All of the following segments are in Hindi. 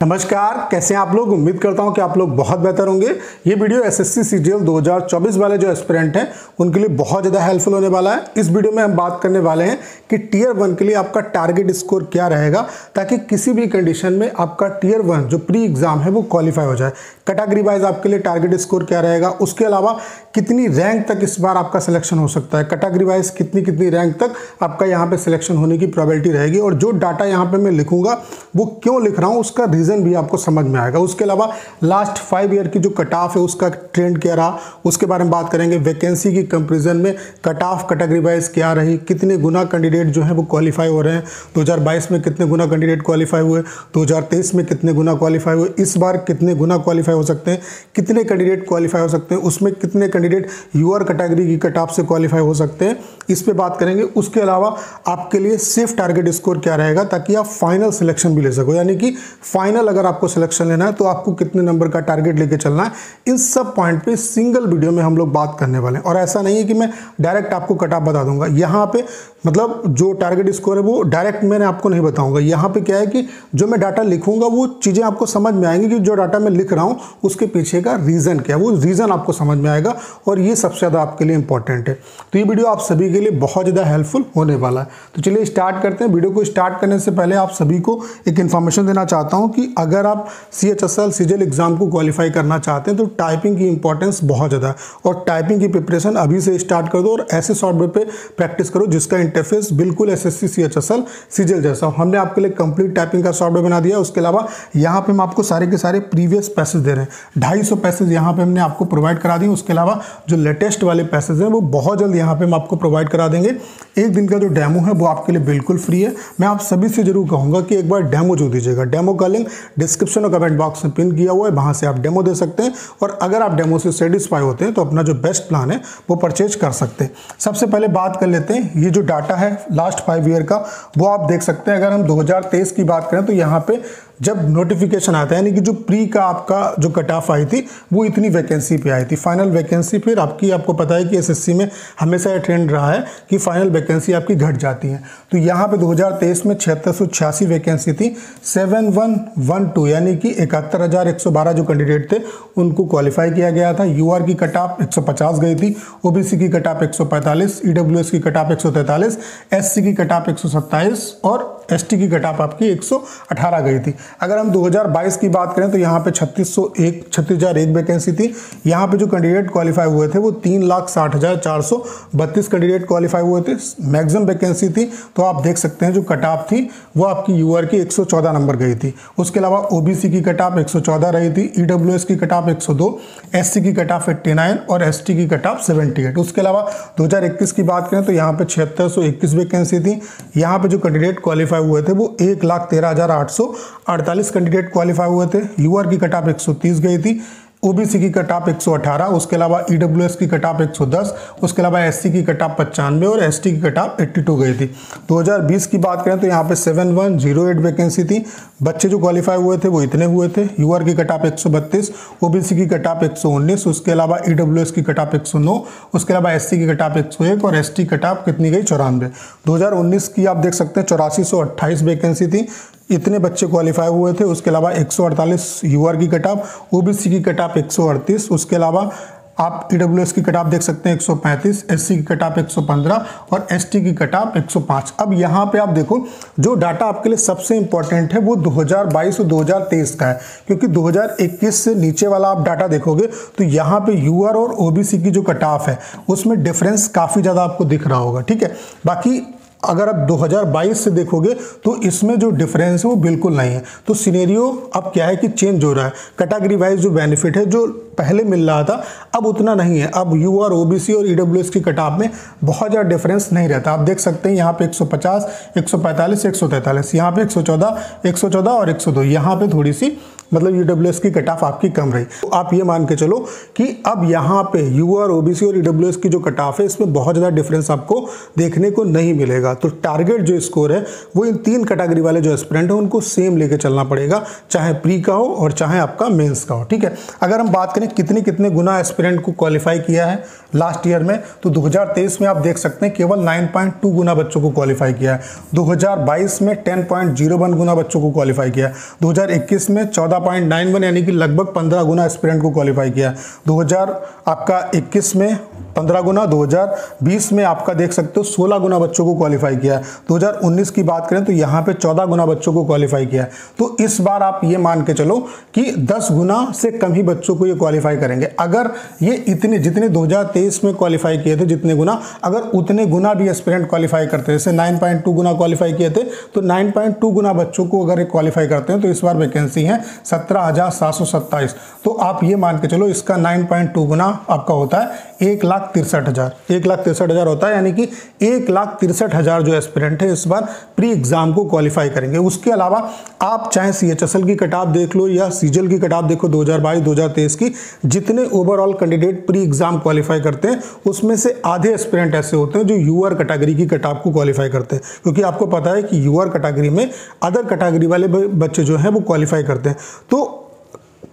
नमस्कार, कैसे हैं आप लोग। उम्मीद करता हूं कि आप लोग बहुत बेहतर होंगे। ये वीडियो एसएससी सीजीएल 2024 वाले जो एस्पिरेंट हैं उनके लिए बहुत ज़्यादा हेल्पफुल होने वाला है। इस वीडियो में हम बात करने वाले हैं कि टियर 1 के लिए आपका टारगेट स्कोर क्या रहेगा, ताकि किसी भी कंडीशन में आपका टियर 1 जो प्री एग्जाम है वो क्वालिफाई हो जाए। कैटेगरी वाइज आपके लिए टारगेट स्कोर क्या रहेगा, उसके अलावा कितनी रैंक तक इस बार आपका सिलेक्शन हो सकता है, कैटेगरी वाइज कितनी रैंक तक आपका यहाँ पे सिलेक्शन होने की प्रोबेबिलिटी रहेगी, और जो डाटा यहाँ पे मैं लिखूंगा वो क्यों लिख रहा हूँ उसका रीजन भी आपको समझ में आएगा। उसके अलावा लास्ट 5 ईयर की जो कट ऑफ है उसका ट्रेंड क्या रहा उसके बारे में बात करेंगे। वैकेंसी की कंपैरिजन में कट ऑफ कैटेगरी वाइज क्या रही, कितने गुना कैंडिडेट जो है वो क्वालिफाई हो रहे हैं, 2022 में कितने गुना कैंडिडेट क्वालिफाई हुए, 2023 में कितने गुना क्वालिफाई हुए, इस बार कितने गुना क्वालिफाई हो सकते हैं, कितने कैंडिडेट क्वालिफाई हो सकते हैं, उसमें कितने कैंडिडेट यूआर कैटेगरी की कट ऑफ से क्वालिफाई हो सकते हैं, इस पे बात करेंगे। उसके अलावा आपके लिए सेफ टारगेट स्कोर क्या रहेगा, ताकि आप फाइनल सिलेक्शन भी ले सको, यानी कि फाइनल अगर आपको सिलेक्शन लेना है तो आपको कितने नंबर का टारगेट लेके चलना है। इन सब पॉइंट पे सिंगल वीडियो में हम लोग बात करने वाले हैं। और ऐसा नहीं है कि मैं डायरेक्ट आपको कट ऑफ बता दूंगा, यहाँ पे मतलब जो टारगेट स्कोर है वो डायरेक्ट मैंने आपको नहीं बताऊंगा। यहाँ पे क्या है कि जो मैं डाटा लिखूंगा वो चीज़ें आपको समझ में आएंगी कि जो डाटा मैं लिख रहा हूँ उसके पीछे का रीज़न क्या है, वो रीज़न आपको समझ में आएगा, और ये सबसे ज़्यादा आपके लिए इंपॉर्टेंट है। तो ये वीडियो आप सभी के लिए बहुत ज़्यादा हेल्पफुल होने वाला है। तो चलिए स्टार्ट करते हैं। वीडियो को स्टार्ट करने से पहले आप सभी को एक इन्फॉर्मेशन देना चाहता हूँ कि अगर आप CHSL सीजीएल एग्जाम को क्वालिफाई करना चाहते हैं तो टाइपिंग की इंपॉर्टेंस बहुत ज़्यादा है, और टाइपिंग की प्रिपरेशन अभी से स्टार्ट कर दो और ऐसे सॉफ्टवेयर पे प्रैक्टिस करो जिसका इंटरफेस बिल्कुल SSC CHSL सीजीएल जैसा हो। हमने आपके लिए कंप्लीट टाइपिंग का सॉफ्टवेयर बना दिया। उसके अलावा यहाँ पे हम आपको सारे के सारे प्रीवियस पैसेज दे रहे हैं, 250 पैसेज यहाँ पे हमने आपको प्रोवाइड करा दिए। उसके अलावा जो लेटेस्ट वाले पैसेज हैं वो बहुत जल्द यहाँ पे हम आपको प्रोवाइड करा देंगे। एक दिन का जो डेमो है वो आपके लिए बिल्कुल फ्री है। मैं आप सभी से जरूर कहूँगा कि एक बार डेमो जो दीजिएगा। डेमो का लिंक डिस्क्रिप्शन और कमेंट बॉक्स में पिन किया हुआ है, वहाँ से आप डेमो दे सकते हैं, और अगर आप डेमो से सेटिस्फाई होते हैं तो अपना जो बेस्ट प्लान है वो परचेज कर सकते हैं। सबसे पहले बात कर लेते हैं, ये जो डाटा है लास्ट 5 ईयर का वो आप देख सकते हैं। अगर हम 2023 की बात करें तो यहाँ पे जब नोटिफिकेशन आता है, यानी कि जो प्री का आपका जो कट ऑफ आई थी वो इतनी वैकेंसी पे आई थी। फाइनल वैकेंसी फिर आपको पता है कि एसएससी में हमेशा ये ट्रेंड रहा है कि फाइनल वैकेंसी आपकी घट जाती है। तो यहाँ पे 2023 में 7686 वैकेंसी थी। 7112 यानी कि 71,112 जो कैंडिडेट थे उनको क्वालिफाई किया गया था। यूआर की कट ऑफ 150 गई थी, ओबीसी की कट ऑफ 145, ईडब्ल्यूएस की कट ऑफ 143, एससी की कट ऑफ 127 और एसटी की कट ऑफ आपकी 118 गई थी। अगर हम 2022 की बात करें तो यहाँ पे 36,001 वैकेंसी थी। यहाँ पे जो कैंडिडेट क्वालिफाई हुए थे वो 3,60,432 कैंडिडेट क्वालिफाई हुए थे। मैक्सिमम वैकेंसी थी तो आप देख सकते हैं जो कट ऑफ थी वो आपकी यूआर की 114 नंबर गई थी। उसके अलावा ओबीसी की कट ऑफ 114 रही थी, ईडब्ल्यूएस की कट ऑफ 102, एससी की कट ऑफ 89 और एसटी की कट ऑफ 78। उसके अलावा 2021 की बात करें तो यहाँ पे 7621 वैकेंसी थी। यहाँ पे जो कैंडिडेट क्वालिफाई हुए थे वो 1,13,848 कैंडिडेट क्वालिफाई हुए थे। यूआर की कट ऑफ 130 गई थी, ओबीसी की कट ऑफ 118, उसके अलावा ईडब्ल्यूएस की कट ऑफ 110, उसके अलावा एससी की कट ऑफ 95 और एसटी की कट ऑफ 82 गई थी। 2020 की बात करें तो यहाँ पे 7108 वैकेंसी थी। बच्चे जो क्वालिफाई हुए थे वो इतने हुए थे। यूआर की कट ऑफ 132, ओबीसी की कट ऑफ 119, उसके अलावा ईडब्ल्यूएस की कट ऑफ 109, उसके अलावा एससी की कट ऑफ 101 और एसटी कट ऑफ कितनी गई 94। 2019 की आप देख सकते हैं 8428 वैकेंसी थी, इतने बच्चे क्वालिफाई हुए थे। उसके अलावा 148 यूआर की कट ऑफ, ओबीसी की कट ऑफ 138, उसके अलावा आप ईडब्ल्यूएस की कट ऑफ देख सकते हैं 135, एससी की कट ऑफ 115 और एसटी की कट ऑफ 105। अब यहाँ पे आप देखो जो डाटा आपके लिए सबसे इंपॉर्टेंट है वो 2022 और 2023 का है, क्योंकि 2021 से नीचे वाला आप डाटा देखोगे तो यहाँ पे यूआर और ओबीसी की जो कट ऑफ है उसमें डिफरेंस काफ़ी ज़्यादा आपको दिख रहा होगा, ठीक है। बाकी अगर आप 2022 से देखोगे तो इसमें जो डिफरेंस है वो बिल्कुल नहीं है। तो सिनेरियो अब क्या है कि चेंज हो रहा है। कैटेगरी वाइज जो बेनिफिट है जो पहले मिल रहा था अब उतना नहीं है। अब यूआर, ओबीसी और ईडब्ल्यूएस की कट ऑफ में बहुत ज़्यादा डिफरेंस नहीं रहता। आप देख सकते हैं यहाँ पे 150, 145, 143, यहाँ पे 114 और 102, यहाँ पे थोड़ी सी मतलब ईडब्ल्यूएस की कट ऑफ आपकी कम रही। तो आप ये मान के चलो कि अब यहाँ पे यूआर, ओबीसी और ईडब्ल्यूएस की जो कट ऑफ है इसमें बहुत ज़्यादा डिफरेंस आपको देखने को नहीं मिलेगा। तो टारगेट जो स्कोर है वो इन 3 कैटेगरी वाले जो एस्पिरेंट है उनको सेम लेके चलना पड़ेगा, चाहे प्री का हो और चाहे आपका मेंस का हो। ठीक है, अगर हम बात करें कितने कितने गुना एस्पिरेंट को क्वालिफाई किया है लास्ट ईयर में, तो 2023 में आप देख सकते हैं केवल 9.2 गुना बच्चों को क्वालिफाई किया है। 2022 में 10.01 गुना बच्चों को क्वालिफाई किया है। 2021 में 14.91 यानी कि लगभग 15 गुना एस्पिरेंट को क्वालिफाई किया है। 2021 में 15 गुना, 2020 में आपका देख सकते हो 16 गुना बच्चों को क्वालिफाई किया है। 2019 की बात करें तो यहाँ पे 14 गुना बच्चों को क्वालिफाई किया है। तो इस बार आप ये मान के चलो कि 10 गुना से कम ही बच्चों को ये क्वालिफाई करेंगे। अगर ये इतने जितने 2023 में क्वालिफाई किए थे जितने गुना, अगर उतने गुना भी एस्पिरेंट क्वालिफाई करते हैं, जैसे 9.2 गुना क्वालिफाई किए थे, तो 9.2 गुना बच्चों को अगर क्वालिफाई करते हैं तो इस बार वैकेंसी है 17,727। तो आप ये मान के चलो इसका 9.2 गुना आपका होता है 1,63,000, 1,63,000 होता है, यानी कि 1,63,000 जो एस्पिरेंट है इस बार प्री एग्जाम को क्वालिफाई करेंगे। उसके अलावा आप चाहे सीएचएसएल की कट ऑफ देख लो या सीजीएल की कट ऑफ देखो 2022-2023 की, जितने overall candidate pre exam qualify करते हैं उसमें से आधे एस्पिरेंट ऐसे होते हैं जो यूआर कैटेगरी की कट ऑफ को क्वालिफाई करते हैं, क्योंकि आपको पता है कि यूआर कैटेगरी में अदर कैटेगरी वाले बच्चे जो हैं वो क्वालिफाई करते हैं। तो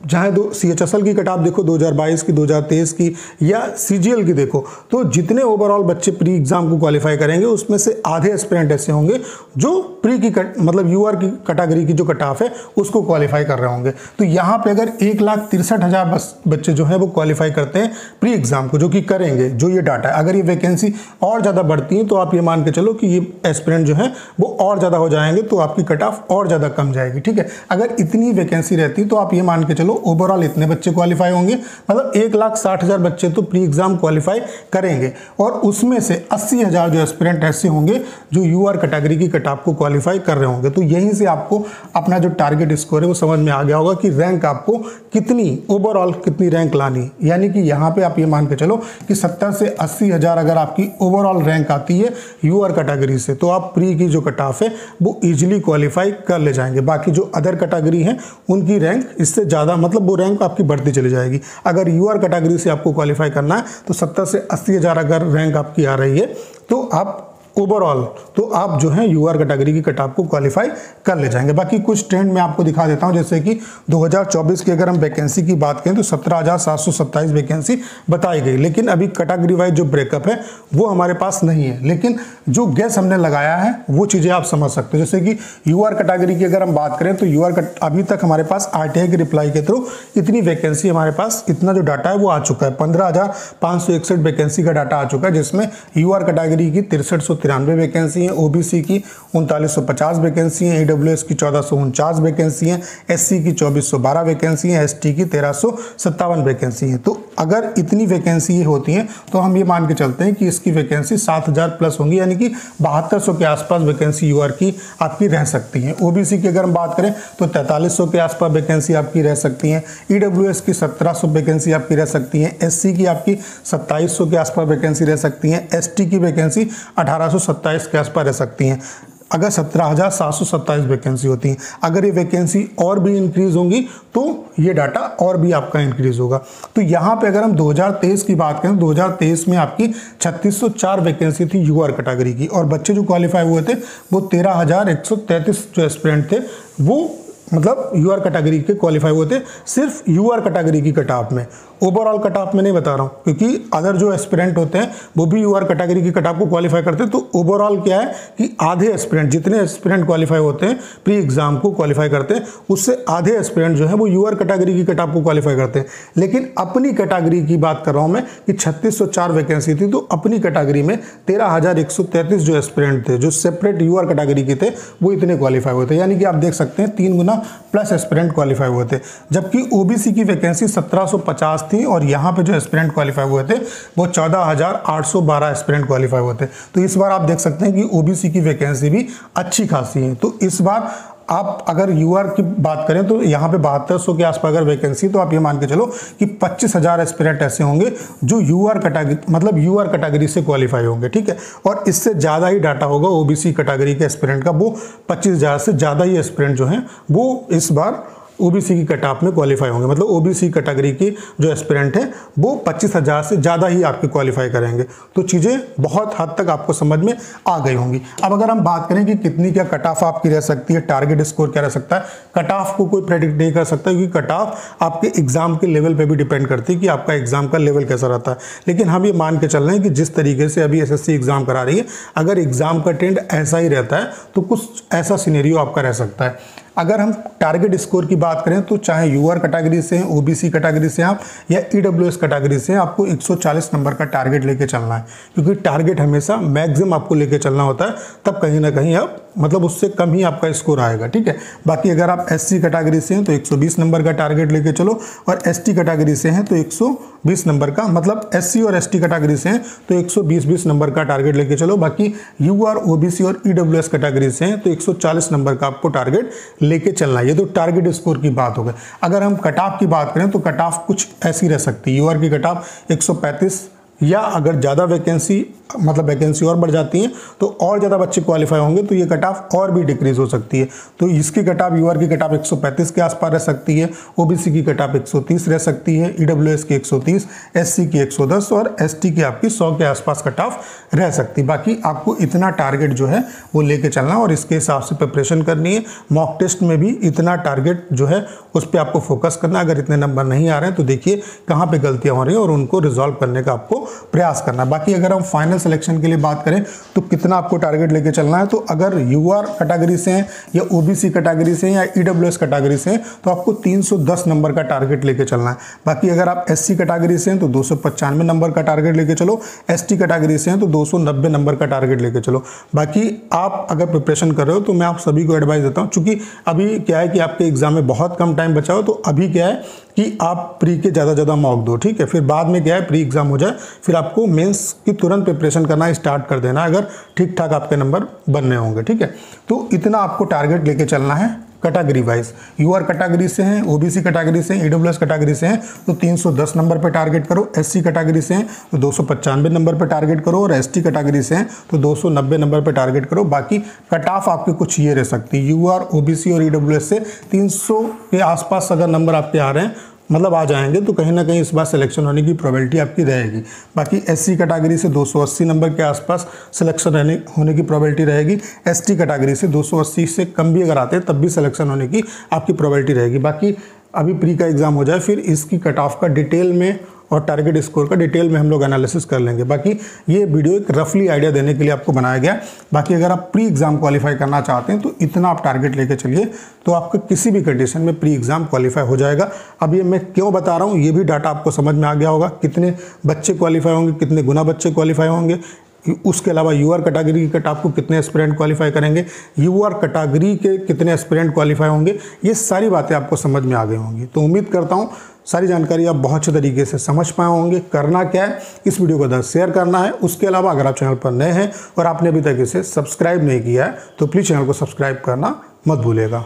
चाहे सीएचएसएल की कट ऑफ देखो 2022 की, 2023 की या सीजीएल की देखो, तो जितने ओवरऑल बच्चे प्री एग्जाम को क्वालिफाई करेंगे उसमें से आधे एस्पिरेंट ऐसे होंगे जो प्री की मतलब यूआर की कैटेगरी की जो कट ऑफ है उसको क्वालिफाई कर रहे होंगे। तो यहाँ पे अगर 1,63,000 बच्चे जो है वो क्वालिफाई करते हैं प्री एग्जाम को, जो कि करेंगे, जो ये डाटा है, अगर ये वैकेंसी और ज़्यादा बढ़ती है तो आप ये मान के चलो कि ये एस्पिरेंट जो है वो और ज़्यादा हो जाएंगे, तो आपकी कट ऑफ और ज़्यादा कम जाएगी। ठीक है, अगर इतनी वैकेंसी रहती तो आप ये मान के चलो ओवरऑल इतने बच्चे क्वालिफाई होंगे, मतलब 1,60,000 बच्चे तो प्री एग्जाम क्वालिफाई करेंगे, और उसमें से 80,000 जो एस्पिरेंट ऐसे होंगे जो यूआर कैटेगरी की कट ऑफ को क्वालिफाई कर रहे होंगे। तो यहीं से आपको अपना जो टारगेट स्कोर है वो समझ में आ गया होगा कि रैंक आपको कितनी ओवरऑल कितनी रैंक लानी, यानी कि यहाँ पे आप ये मान के चलो कि 70 से 80,000 अगर आपकी ओवरऑल रैंक आती है यूआर कैटेगरी से, तो आप प्री की जो कट ऑफ है वो इजीली क्वालिफाई कर ले जाएंगे। बाकी जो अदर कैटेगरी है उनकी रैंक इससे ज़्यादा, मतलब वो रैंक आपकी बढ़ती चली जाएगी। अगर यूआर कैटेगरी से आपको क्वालिफाई करना है तो 70 से 80,000 अगर रैंक आपकी आ रही है तो आप ओवरऑल तो आप जो है यूआर कैटेगरी की कट ऑफ को क्वालिफाई कर ले जाएंगे। बाकी कुछ ट्रेंड मैं आपको दिखा देता हूं, जैसे कि 2024 की अगर हम वैकेंसी की बात करें तो 17,727 वैकेंसी बताई गई, लेकिन अभी कैटेगरी वाइज जो ब्रेकअप है वो हमारे पास नहीं है, लेकिन जो गैस हमने लगाया है वो चीज़ें आप समझ सकते हो। जैसे कि यूआर कैटेगरी की अगर हम बात करें तो यूआर अभी तक हमारे पास आरटीआई के रिप्लाई के थ्रू इतनी वैकेंसी हमारे पास, इतना जो डाटा है वो आ चुका है, 15,561 वैकेंसी का डाटा आ चुका है, जिसमें यूआर कैटेगरी की 6393 वैकेंसी है, ओबीसी की 3950 वैकेंसी है, ईडब्ल्यूएस की 1449 वैकेंसी है, एससी की 2412 वैकेंसी है, एसटी की 1357 वैकेंसी है। तो अगर इतनी वैकेंसी होती हैं तो हम ये मान के चलते हैं कि इसकी वैकेंसी 7,000 प्लस होंगी, यानी कि 7200 के आसपास वैकेंसी यूआर की आपकी रह सकती है। ओबीसी की अगर हम बात करें तो 4300 के आसपास वैकेंसी आपकी रह सकती है, ईडब्ल्यूएस की 1700 वैकेंसी आपकी रह सकती है, एससी की आपकी 2700 के आसपास वैकेंसी रह सकती है, एसटी की वैकेंसी 1827 के आसपास रह सकती हैं। अगर 17,727 वैकेंसी होती हैं, अगर ये वैकेंसी और भी इंक्रीज होंगी तो ये डाटा और भी आपका इंक्रीज होगा। तो यहाँ पे अगर हम 2023 की बात करें तो 2023 में आपकी 3604 वैकेंसी थी यूआर कैटेगरी की, और बच्चे जो क्वालिफाई हुए थे वो 13,133 जो एस्पिरेंट थे वो मतलब यूआर कैटेगरी के क्वालिफाई हुए थे, सिर्फ यूआर कैटेगरी की कट ऑफ में। ओवरऑल कट ऑफ में नहीं बता रहा हूँ, क्योंकि अदर जो एस्पिरेंट होते हैं वो भी यूआर कैटेगरी की कट ऑफ को क्वालिफाई करते हैं। तो ओवरऑल क्या है कि आधे एस्पिरेंट, जितने एस्पिरेंट क्वालिफाई होते हैं प्री एग्जाम को क्वालिफाई करते हैं, उससे आधे एस्पिरेंट जो है वो यूआर कैटेगरी की कट ऑफ को क्वालिफाई करते हैं। लेकिन अपनी कैटेगरी की बात कर रहा हूँ मैं कि 3604 वैकेंसी थी, तो अपनी कैटेगरी में 13,133 जो एस्पिरेंट थे जो सेपरेट यूआर कैटेगरी के थे वो इतने क्वालिफाई हुए थे, यानी कि आप देख सकते हैं 3 गुना प्लस एस्पिरेंट क्वालिफाई हुए थे। जबकि ओबीसी की वैकेंसी 1750 थी और यहाँ पे जो एस्पिरेंट क्वालिफाई हुए थे वो 14,812 एस्पिरेंट क्वालिफाई हुए थे। तो इस बार आप देख सकते हैं कि ओबीसी की वैकेंसी भी अच्छी खासी है। तो इस बार आप अगर यूआर की बात करें तो यहाँ पे 7200 के आसपास अगर वैकेंसी, तो आप ये मान के चलो कि 25,000 एस्पिरेंट ऐसे होंगे जो यूआर कैटेगरी मतलब यूआर कैटेगरी से क्वालिफाई होंगे। ठीक है, और इससे ज़्यादा ही डाटा होगा ओबीसी कैटेगरी के एस्पिरेंट का, वो 25,000 से ज़्यादा ही एस्पिरेंट जो हैं वो इस बार ओबीसी की कट ऑफ में क्वालिफाई होंगे, मतलब ओबीसी कैटेगरी की जो एस्पिरेंट है वो 25,000 से ज़्यादा ही आपके क्वालिफाई करेंगे। तो चीज़ें बहुत हद तक आपको समझ में आ गई होंगी। अब अगर हम बात करें कि कितनी क्या कट ऑफ आपकी रह सकती है, टारगेट स्कोर क्या रह सकता है, कट ऑफ को कोई प्रेडिक्ट नहीं कर सकता, क्योंकि कट ऑफ आपके एग्जाम के लेवल पे भी डिपेंड करती है कि आपका एग्जाम का लेवल कैसा रहता है। लेकिन हम ये मान के चल रहे हैं कि जिस तरीके से अभी एसएससी एग्जाम करा रही है, अगर एग्जाम का ट्रेंड ऐसा ही रहता है तो कुछ ऐसा सिनेरियो आपका रह सकता है। अगर हम टारगेट स्कोर की बात करें तो चाहे यूआर कैटेगरी से हैं, ओबीसी कैटेगरी से आप या ईडब्ल्यूएस कैटेगरी से, आपको 140 नंबर का टारगेट लेके चलना है, क्योंकि टारगेट हमेशा मैक्सिमम आपको लेके चलना होता है, तब कहीं ना कहीं आप मतलब उससे कम ही आपका स्कोर आएगा। ठीक है, बाकी अगर आप एससी कैटेगरी से हैं तो 120 नंबर का टारगेट लेके चलो, और एसटी कैटेगरी से हैं तो 120 नंबर का, मतलब एससी और एसटी कैटेगरी से हैं तो 120 नंबर का टारगेट लेके चलो। बाकी यूआर, ओबीसी और ईडब्ल्यूएस कैटेगरी से हैं तो 140 नंबर का आपको टारगेट लेके चलना है। ये तो टारगेट स्कोर की बात हो गई। अगर हम कट ऑफ की बात करें तो कट ऑफ कुछ ऐसी रह सकती है, यूआर की कट ऑफ 135, या अगर ज़्यादा वैकेंसी मतलब वैकेंसी और बढ़ जाती है तो और ज़्यादा बच्चे क्वालिफाई होंगे तो ये कट ऑफ और भी डिक्रीज हो सकती है। तो इसकी कट ऑफ, यूआर की कट ऑफ 135 के आसपास रह सकती है, ओबीसी की कट ऑफ 130 रह सकती है, ईडब्ल्यूएस की 130, एससी की 110 और एसटी की आपकी 100 के आसपास कट ऑफ रह सकती है। बाकी आपको इतना टारगेट जो है वो लेके चलना और इसके हिसाब से प्रिपरेशन करनी है। मॉक टेस्ट में भी इतना टारगेट जो है उस पर आपको फोकस करना। अगर इतने नंबर नहीं आ रहे हैं तो देखिए कहाँ पे गलतियाँ हो रही हैं और उनको रिजॉल्व करने का आपको प्रयास करना। बाकी अगर हम फाइनल सिलेक्शन के लिए बात करें तो कितना आपको टारगेट लेके चलना है, तो अगर यूआर कैटेगरी से हैं या ओबीसी कैटेगरी से हैं या ईडब्ल्यूएस कैटेगरी से हैं तो आपको 310 नंबर का टारगेट लेके चलना है। बाकी अगर आप एससी कैटेगरी से हैं तो 295 नंबर का टारगेट लेके चलो, एसटी कैटेगरी से हैं तो 290 नंबर का टारगेट लेके चलो। बाकी आप अगर प्रिपरेशन कर रहे हो तो मैं आप सभी को एडवाइस देता हूँ, चूंकि अभी क्या है कि आपके एग्जाम में बहुत कम टाइम बचा हो, तो अभी क्या है कि आप प्री के ज़्यादा मॉक दो। ठीक है, फिर बाद में क्या है प्री एग्जाम हो जाए फिर आपको मेंस की तुरंत प्रिपरेशन करना स्टार्ट कर देना, अगर ठीक ठाक आपके नंबर बनने होंगे। ठीक है, तो इतना आपको टारगेट लेके चलना है कैटेगरी वाइज। यूआर कैटेगरी से हैं, ओबीसी कैटेगरी से हैं, ईडब्ल्यूएस कैटेगरी से हैं तो 310 नंबर पे टारगेट करो, एससी कैटेगरी से हैं तो 295 नंबर पे टारगेट करो, और एसटी कैटेगरी से हैं तो 290 नंबर पे टारगेट करो। बाकी कट ऑफ आपके कुछ ये रह सकती है, यूआर, ओबीसी और ईडब्ल्यूएस से 300 के आसपास अगर नंबर आपके आ रहे हैं, मतलब आ जाएंगे, तो कहीं ना कहीं इस बार सिलेक्शन होने की प्रोबेबिलिटी आपकी रहेगी। बाकी एससी कैटेगरी से 280 नंबर के आसपास सिलेक्शन होने की प्रोबेबिलिटी रहेगी। एसटी कैटेगरी से 280 से कम भी अगर आते हैं तब भी सिलेक्शन होने की आपकी प्रोबेबिलिटी रहेगी। बाकी अभी प्री का एग्जाम हो जाए फिर इसकी कट ऑफ का डिटेल में और टारगेट स्कोर का डिटेल में हम लोग एनालिसिस कर लेंगे। बाकी ये वीडियो एक रफली आइडिया देने के लिए आपको बनाया गया। बाकी अगर आप प्री एग्जाम क्वालिफाई करना चाहते हैं तो इतना आप टारगेट लेके चलिए, तो आपका किसी भी कंडीशन में प्री एग्जाम क्वालिफाई हो जाएगा। अब ये मैं क्यों बता रहा हूँ, ये भी डाटा आपको समझ में आ गया होगा, कितने बच्चे क्वालिफाई होंगे, कितने गुना बच्चे क्वालिफाई होंगे। उसके अलावा यूआर कैटेगरी की कट ऑफ को कितने एस्पिरेंट क्वालिफाई करेंगे, यूआर कैटेगरी के कितने एस्पिरेंट क्वालिफाई होंगे, ये सारी बातें आपको समझ में आ गई होंगी। तो उम्मीद करता हूँ सारी जानकारी आप बहुत अच्छे तरीके से समझ पाए होंगे। करना क्या है, इस वीडियो को शेयर करना है। उसके अलावा अगर आप चैनल पर नए हैं और आपने अभी तक इसे सब्सक्राइब नहीं किया है तो प्लीज़ चैनल को सब्सक्राइब करना मत भूलिएगा।